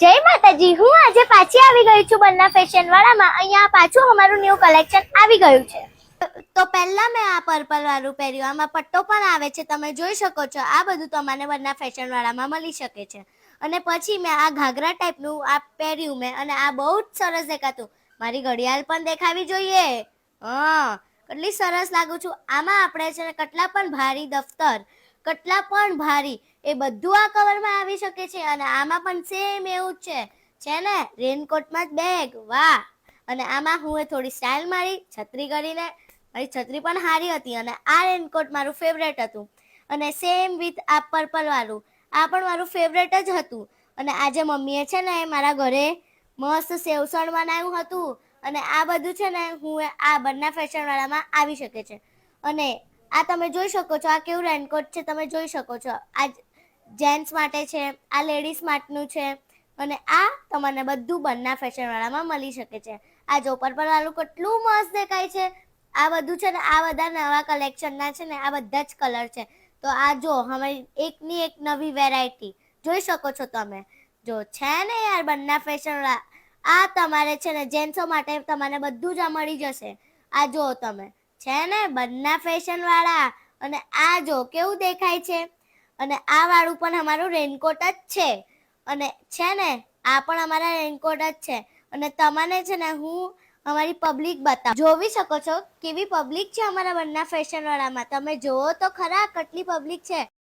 જય માતાજી, હું આજે પાછી આવી ગઈ છું બન્ના ફેશન વાળામાં. અહીંયા પાછું અમારું ન્યૂ કલેક્શન આવી ગયું છે. તો પહેલા મેં આ પર્પલ વાળું પહેર્યું, આમાં પટ્ટો પણ આવે છે, તમે જોઈ શકો છો. આ બધું તમને બન્ના ફેશન વાળામાં મળી શકે છે. અને પછી મેં આ ઘાઘરા ટાઈપનું આ પહેર્યું મેં, અને આ બહુ જ સરસ દેખાતું. મારી ઘડિયાળ પણ દેખાવી જોઈએ. હા, કેટલી સરસ લાગુ છું. આમાં આપણે છે ને કેટલા પણ ભારી દફતર, કેટલા પણ ભારી, એ બધું આ કવરમાં આવી શકે છે. અને આમાં પણ સેમ એવું જ છે ને, રેનકોટમાં જ બેગ. વાહ! અને આમાં હું થોડી સ્ટાઇલ મારી છત્રી કરીને, મારી છત્રી પણ સારી હતી. અને આ રેનકોટ મારું ફેવરેટ હતું. અને સેમ વિથ આ પર્પલ વાળું, આ પણ મારું ફેવરેટ જ હતું. અને આજે મમ્મીએ છે ને મારા ઘરે મસ્ત સેવસણ બનાવ્યું હતું. અને આ બધું છે ને હું આ બન્ના ફેશન વાળામાં આવી શકે છે. અને આ તમે જોઈ શકો છો, આ કેવું રેનકોટ છે તમે જોઈ શકો છો. આ જેન્ટ્સ માટે છે, આ લેડીઝ માટેનું છે. અને આ તમને બધું બન્ના ફેશન વાળામાં મળી શકે છે. આ જો પર્પલ વાળું કેટલું મસ્ત દેખાય છે. આ બધું છે ને, આ બધા નવા કલેક્શનના છે ને, આ બધા જ કલર છે. તો આ જો અમારી એકની એક નવી વેરાયટી જોઈ શકો છો તમે. જો છે ને યાર બન્ના ફેશન વાળા, આ તમારે છે ને જેન્ટ્સો માટે તમને બધું જ મળી જશે. આ જો તમે, છે ને બન્ના ફેશન વાળા. અને આ જો કેવું દેખાય છે. અને આ વાળું પણ અમારું રેનકોટ જ છે. અને છે ને આ પણ અમારા રેનકોટ જ છે. અને તમને છે ને હું અમારી પબ્લિક બતાવ, જોવી શકો છો કેવી પબ્લિક છે અમારા બન્ના ફેશન વાળામાં. તમે જોવો તો ખરા કેટલી પબ્લિક છે.